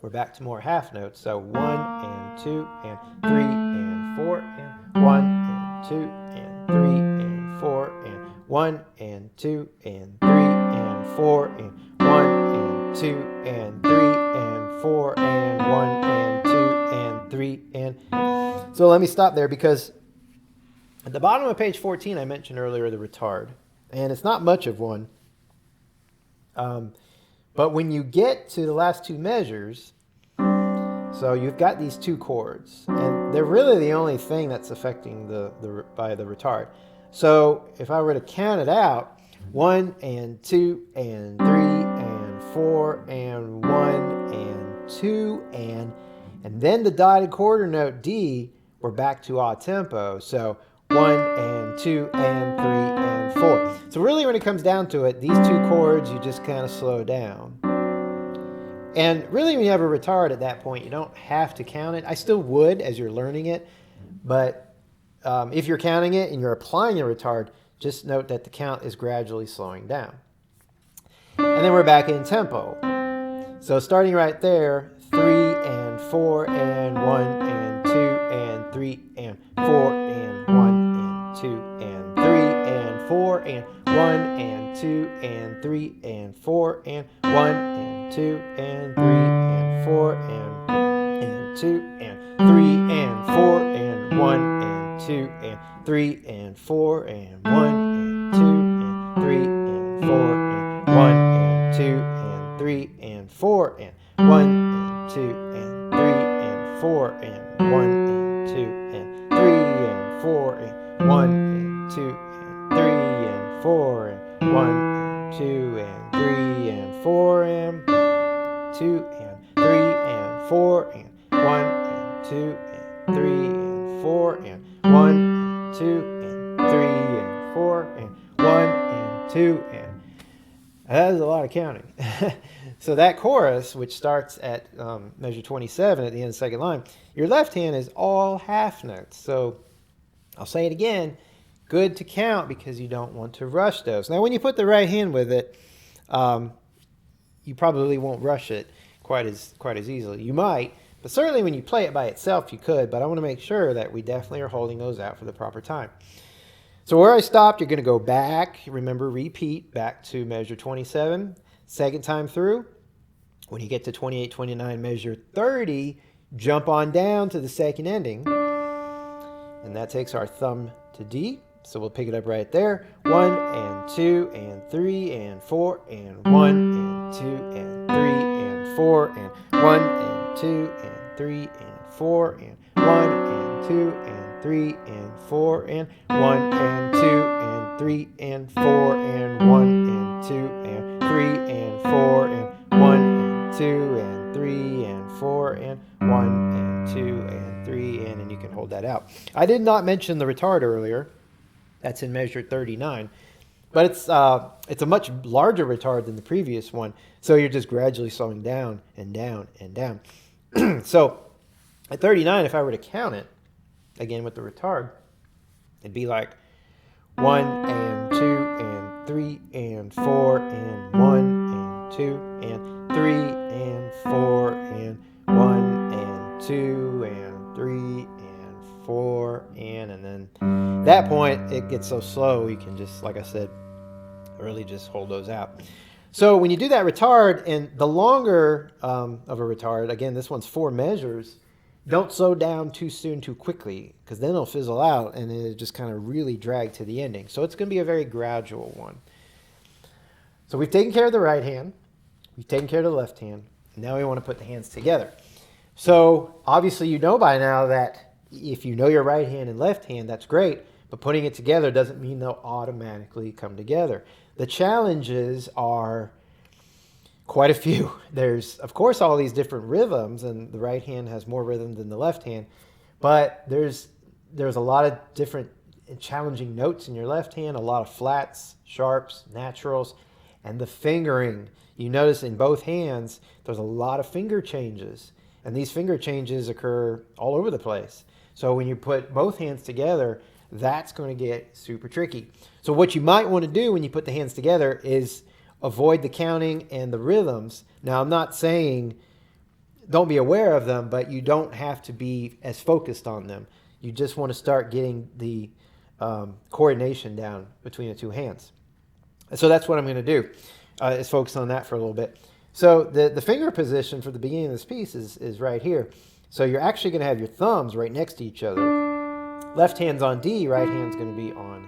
we're back to more half notes. So 1 and 2 and 3 and 4 and 1 and 2 and 3 and 4 and 1 and 2 and 3 and 4 and 1 and 2 and 3 and 4 and 1 and 2 and 3 and... So let me stop there because at the bottom of page 14, I mentioned earlier the retard, and it's not much of one. But when you get to the last two measures, so you've got these two chords, and they're really the only thing that's affecting the retard. So if I were to count it out, 1 and 2 and 3 and 4 and 1 and 2 and then the dotted quarter note D, we're back to a tempo. So 1 and 2 and 3 and 4. So really when it comes down to it, these two chords, you just kind of slow down. And really when you have a retard at that point, you don't have to count it. I still would as you're learning it. But if you're counting it and you're applying a retard, just note that the count is gradually slowing down. And then we're back in tempo. So starting right there, 3 and 4 and 1 and 2 and 3 and 4 and 1 and 2 and 3 and 4 and 1 and 2 and 3 and 4 and 1 and 2 and 3 and 4 and 2 and 3 and 4 and 1 and 2 and 3 and 4 and 1 and 2 and 3 and 4 and 1 and 2 and 3 and 4 and 1 and 2 and 3 and 4 and 1 and 2 and 3 and 4 and 1 and 2 and 3 and 4 and 1 and 2 and 3 and 4 and 2 and 3 and 4 and 1 and 2 and 3 and 4 and 1 and 2 and 3 and 4 and 1 and 2 and... That is a lot of counting. So that chorus, which starts at measure 27 at the end of the second line, your left hand is all half notes. So I'll say it again, good to count because you don't want to rush those. Now when you put the right hand with it, you probably won't rush it quite as easily. You might, but certainly when you play it by itself you could, but I want to make sure that we definitely are holding those out for the proper time. So where I stopped, you're going to go back, remember repeat, back to measure 27, second time through. When you get to 28, 29, measure 30, jump on down to the second ending, and that takes our thumb to D. So we'll pick it up right there. 1 and 2 and 3 and 4 and 1 and 2 and 3 and 4 and 1 and 2 and 3 and 4 and 1 and 2 and 3 and 4 and 1 and 2 and 3 and 4 and 1 and 2 and 3 and 4 and 1 and 2 and 3 and 4 and 1 and 2 and 3 and you can hold that out. I did not mention the retard earlier. That's in measure 39. But it's a much larger retard than the previous one. So you're just gradually slowing down and down and down. So at 39, if I were to count it, again with the retard, it'd be like 1 and 2 and 3 and 4 and 1 and 2 and 3 and 4 and 1 and 2 and 3 and 4 and then at that point it gets so slow you can just, like I said, really just hold those out. So when you do that retard, and the longer of a retard, again, this one's 4 measures, don't slow down too soon, too quickly, because then it'll fizzle out and it'll just kind of really drag to the ending. So it's going to be a very gradual one. So we've taken care of the right hand. We've taken care of the left hand. And now we want to put the hands together. So obviously you know by now that if you know your right hand and left hand, that's great. But putting it together doesn't mean they'll automatically come together. The challenges are quite a few. There's, of course, all these different rhythms, and the right hand has more rhythm than the left hand. But there's a lot of different challenging notes in your left hand, a lot of flats, sharps, naturals, and the fingering. You notice in both hands, there's a lot of finger changes. And these finger changes occur all over the place. So when you put both hands together, that's going to get super tricky. So what you might want to do when you put the hands together is avoid the counting and the rhythms. Now, I'm not saying don't be aware of them, but you don't have to be as focused on them. You just want to start getting the coordination down between the two hands. So that's what I'm going to do, is focus on that for a little bit. So the finger position for the beginning of this piece is right here. So you're actually going to have your thumbs right next to each other. Left hand's on D, right hand's going to be on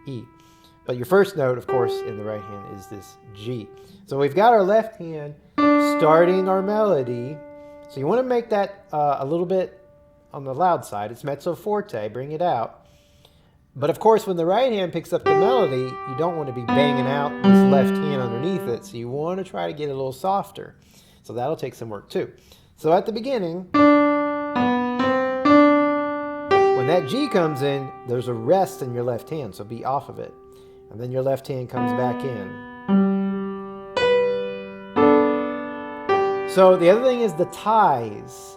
E. But your first note, of course, in the right hand is this G. So we've got our left hand starting our melody. So you want to make that a little bit on the loud side. It's mezzo forte, bring it out. But of course, when the right hand picks up the melody, you don't want to be banging out this left hand underneath it. So you want to try to get it a little softer. So that'll take some work too. So at the beginning, when that G comes in, there's a rest in your left hand, so be off of it. And then your left hand comes back in. So the other thing is the ties.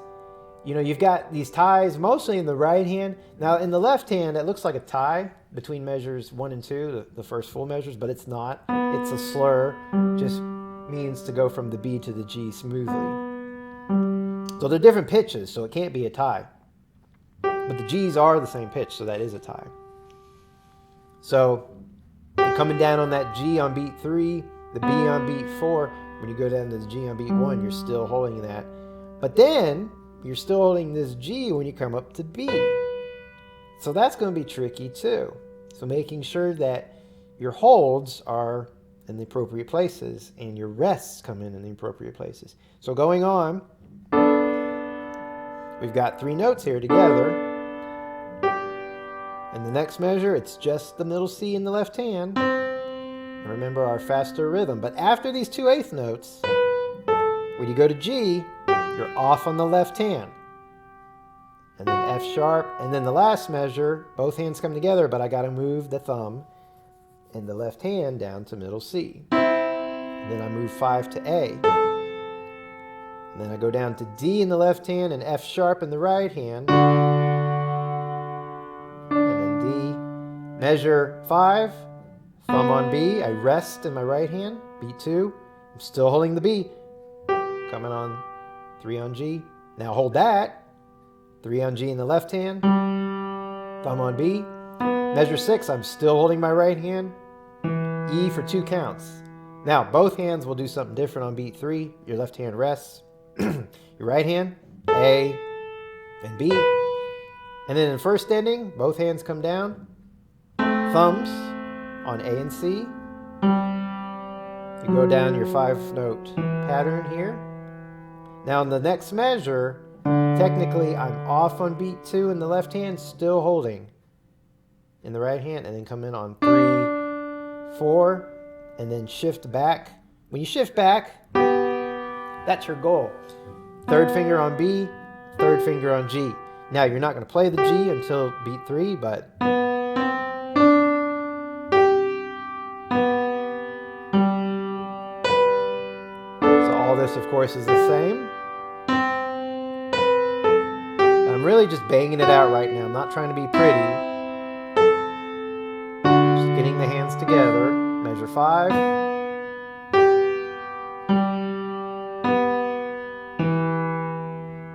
You know, you've got these ties mostly in the right hand. Now in the left hand, it looks like a tie between measures 1 and 2, the first full measures, but it's not. It's a slur. Just means to go from the B to the G smoothly. So they're different pitches, so it can't be a tie. But the G's are the same pitch, so that is a tie. So you're coming down on that G on beat 3, the B on beat 4. When you go down to the G on beat 1, you're still holding that. But then you're still holding this G when you come up to B. So that's going to be tricky too. So making sure that your holds are in the appropriate places and your rests come in the appropriate places. So going on, we've got 3 notes here together. In the next measure, it's just the middle C in the left hand. Remember our faster rhythm. But after these 2 eighth notes, when you go to G, you're off on the left hand. And then F sharp. And then the last measure, both hands come together, but I got to move the thumb and the left hand down to middle C. And then I move 5 to A. And then I go down to D in the left hand and F sharp in the right hand. Measure 5, thumb on B, I rest in my right hand, beat 2, I'm still holding the B, coming on 3 on G, now hold that, 3 on G in the left hand, thumb on B, measure 6, I'm still holding my right hand, E for 2 counts. Now both hands will do something different on beat 3, your left hand rests, your right hand, A and B, and then in first ending, both hands come down, thumbs on A and C. You go down your 5-note pattern here. Now in the next measure, technically I'm off on beat 2 in the left hand, still holding in the right hand, and then come in on 3, 4, and then shift back. When you shift back, that's your goal. 3rd finger on B, 3rd finger on G. Now you're not going to play the G until beat 3, but All this, of course, is the same. And I'm really just banging it out right now. I'm not trying to be pretty. Just getting the hands together. Measure 5.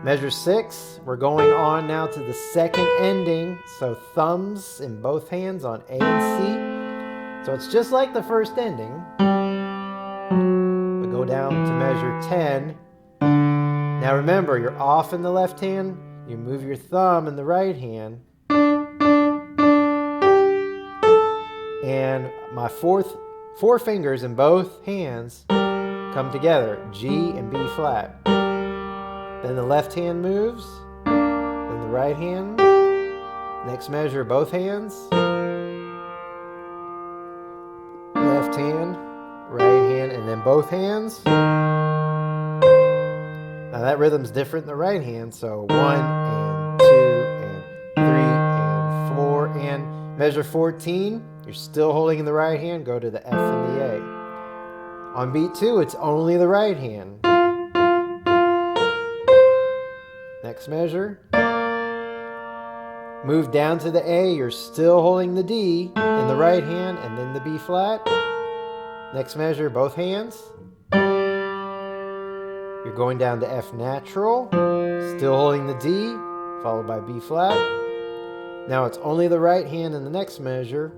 Measure 6. We're going on now to the second ending. So thumbs in both hands on A and C. So it's just like the first ending. We go down to measure 10. Now remember, you're off in the left hand. You move your thumb in the right hand. And my four fingers in both hands come together, G and B flat. Then the left hand moves, then the right hand. Next measure, both hands. Left hand, right hand, and then both hands. Now that rhythm's different in the right hand, so 1 and 2 and 3 and 4 and measure 14. You're still holding in the right hand, go to the F and the A. On beat 2, it's only the right hand. Next measure. Move down to the A, you're still holding the D in the right hand and then the B flat. Next measure, both hands. You're going down to F natural, still holding the D, followed by B flat. Now it's only the right hand in the next measure.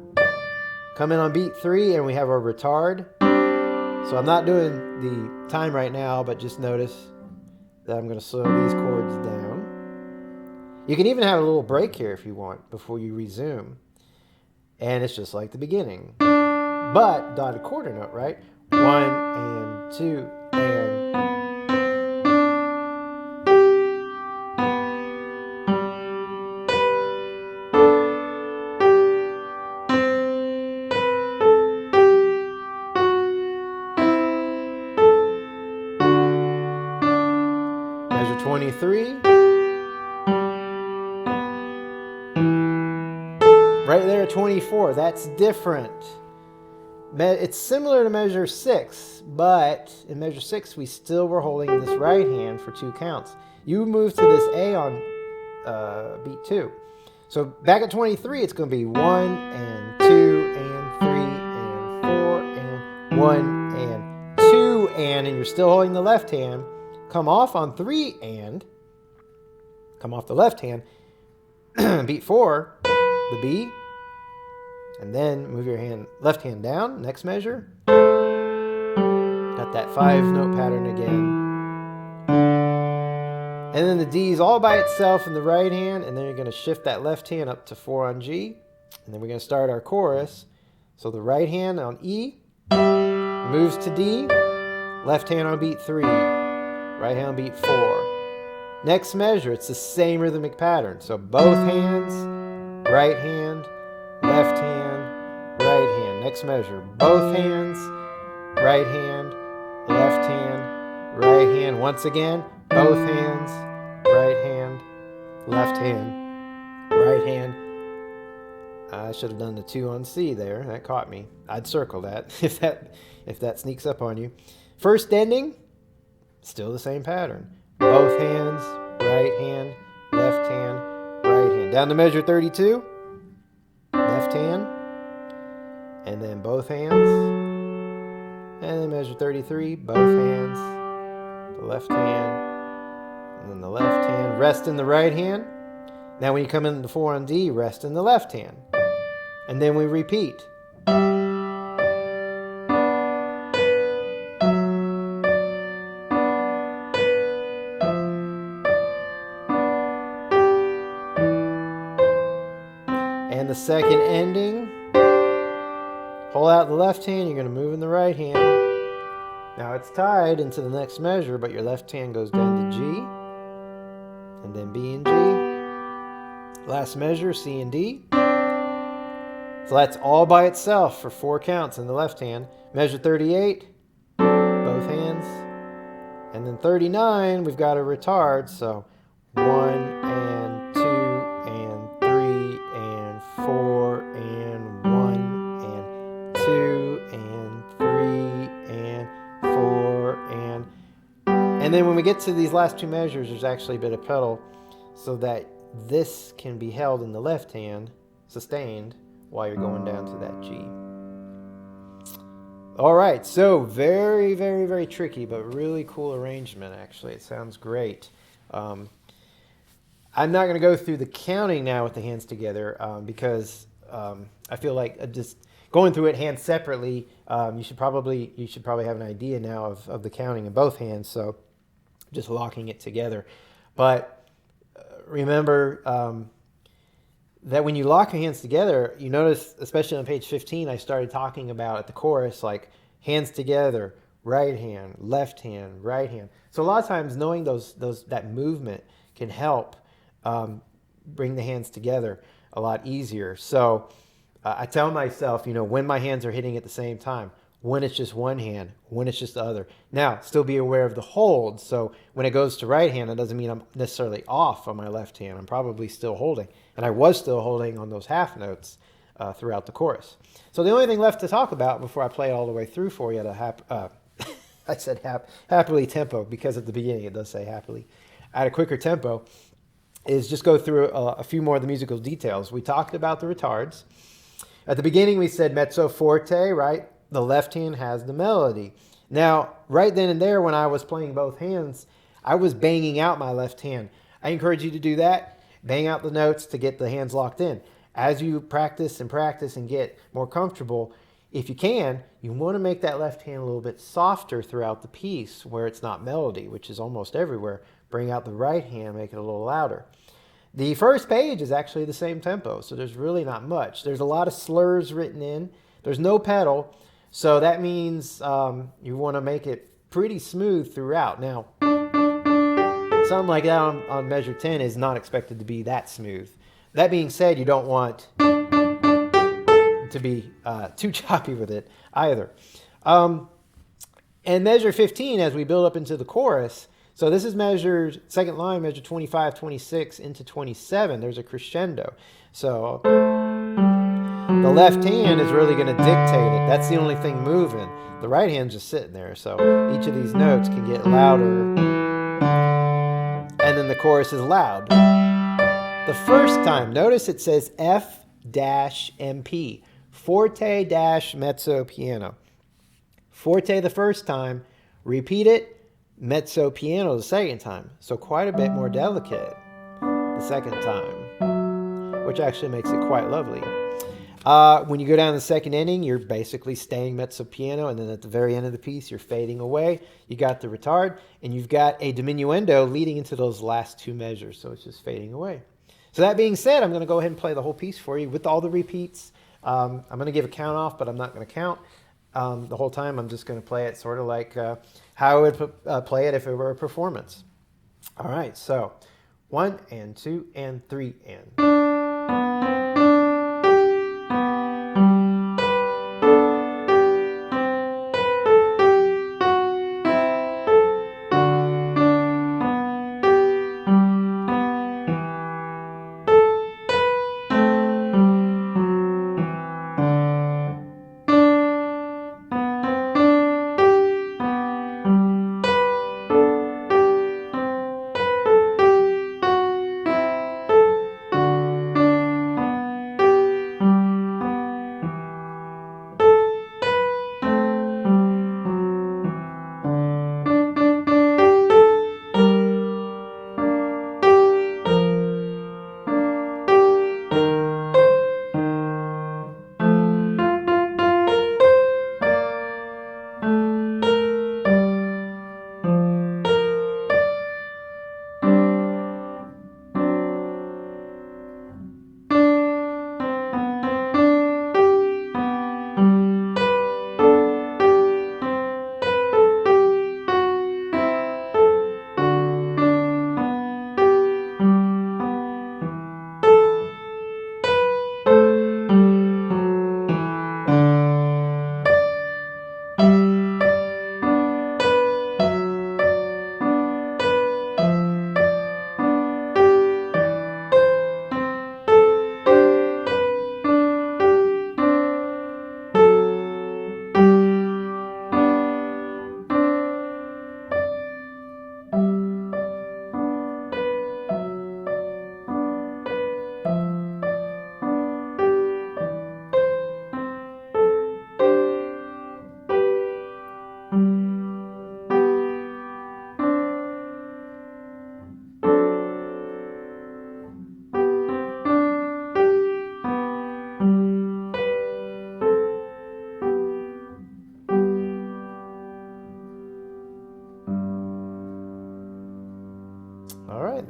Come in on beat 3 and we have our retard. So I'm not doing the time right now, but just notice that I'm going to slow these chords down. You can even have a little break here if you want before you resume. And it's just like the beginning. But dotted quarter note, right? 1 and 2 and... Measure 23. Right there at 24, that's different. It's similar to measure 6, but in measure 6 we still were holding this right hand for 2 counts. You move to this A on beat 2. So back at 23, it's going to be 1 and 2 and 3 and 4 and 1 and 2 and you're still holding the left hand. Come off on 3 and come off the left hand. Beat 4, the B. And then move your left hand down, next measure. Got that 5-note pattern again. And then the D is all by itself in the right hand, and then you're going to shift that left hand up to 4 on G. And then we're going to start our chorus. So the right hand on E moves to D, left hand on beat 3, right hand on beat 4. Next measure, it's the same rhythmic pattern. So both hands, right hand, left hand, right hand. Next measure, both hands, right hand, left hand, right hand. Once again, both hands, right hand, left hand, right hand. I should have done the 2 on C there. That caught me. I'd circle that if that sneaks up on you. First ending, still the same pattern. Both hands, right hand, left hand, right hand. Down to measure 32. Left hand, and then both hands, and then measure 33, both hands, the left hand, and then the left hand. Rest in the right hand. Now when you come into 4 on D, rest in the left hand. And then we repeat. And the second ending, hold out the left hand, you're going to move in the right hand. Now it's tied into the next measure, but your left hand goes down to G, and then B and G. Last measure, C and D. So that's all by itself for 4 counts in the left hand. Measure 38, both hands. And then 39, we've got a retard, so 1 and 2 and 3 and 4 and 1 and 2 and 3 and 4 and And then when we get to these last two measures, there's actually a bit of pedal so that this can be held in the left hand, sustained, while you're going down to that G. All right, so very, very, very tricky, but really cool arrangement, actually. It sounds great. I'm not going to go through the counting now with the hands together because I feel like just going through it hands separately, you should probably have an idea now of the counting in both hands, so just locking it together. But remember that when you lock your hands together, you notice, especially on page 15, I started talking about at the chorus, like hands together, right hand, right hand. So a lot of times knowing that movement can help bring the hands together a lot easier. So I tell myself, when my hands are hitting at the same time, when it's just one hand, when it's just the other. Now, still be aware of the hold. So when it goes to right hand, that doesn't mean I'm necessarily off on my left hand. I'm probably still holding. And I was still holding on those half notes throughout the chorus. So the only thing left to talk about before I play it all the way through for you at a I said happily tempo, because at the beginning it does say happily, at a quicker tempo, is just go through a few more of the musical details. We talked about the retards. At the beginning we said mezzo forte, right? The left hand has the melody. Now, right then and there when I was playing both hands, I was banging out my left hand. I encourage you to do that. Bang out the notes to get the hands locked in. As you practice and get more comfortable, if you can, you want to make that left hand a little bit softer throughout the piece where it's not melody, which is almost everywhere. Bring out the right hand, make it a little louder. The first page is actually the same tempo, so there's really not much. There's a lot of slurs written in. There's no pedal, so that means you want to make it pretty smooth throughout. Now, something like that on measure 10 is not expected to be that smooth. That being said, you don't want to be too choppy with it either. And measure 15, as we build up into the chorus, so this is measured, second line, measure 25, 26 into 27. There's a crescendo. So the left hand is really going to dictate it. That's the only thing moving. The right hand's just sitting there. So each of these notes can get louder. And then the chorus is loud. The first time, notice it says F-MP. Forte-mezzo piano. Forte the first time. Repeat it. Mezzo piano the second time. So quite a bit more delicate the second time, which actually makes it quite lovely. When you go down the second ending, you're basically staying mezzo piano, and then at the very end of the piece, you're fading away. You got the retard, and you've got a diminuendo leading into those last two measures, so it's just fading away. So that being said, I'm going to go ahead and play the whole piece for you with all the repeats. I'm going to give a count off, but I'm not going to count the whole time. I'm just going to play it sort of like how I would play it if it were a performance. All right, so 1 and 2 and 3 and...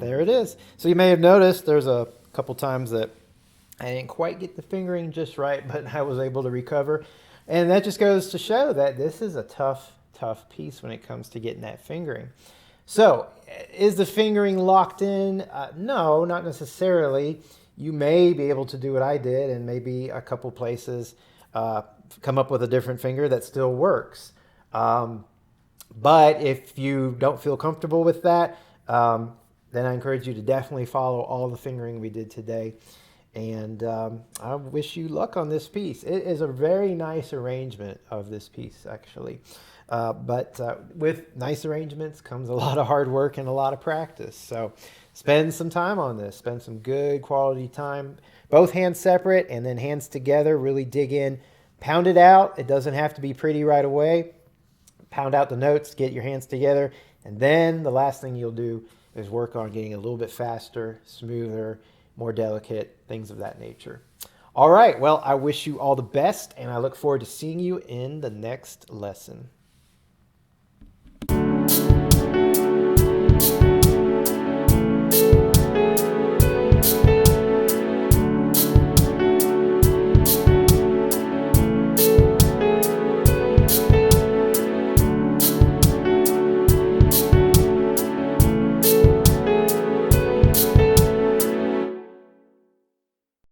there it is. So you may have noticed there's a couple times that I didn't quite get the fingering just right, but I was able to recover. And that just goes to show that this is a tough piece when it comes to getting that fingering. So is the fingering locked in? No, not necessarily. You may be able to do what I did, and maybe a couple places come up with a different finger that still works. But if you don't feel comfortable with that, then I encourage you to definitely follow all the fingering we did today. And I wish you luck on this piece. It is a very nice arrangement of this piece, actually. But with nice arrangements comes a lot of hard work and a lot of practice. So spend some time on this. Spend some good quality time. Both hands separate and then hands together. Really dig in. Pound it out. It doesn't have to be pretty right away. Pound out the notes. Get your hands together. And then the last thing you'll do is work on getting a little bit faster, smoother, more delicate, things of that nature. All right. Well, I wish you all the best, and I look forward to seeing you in the next lesson.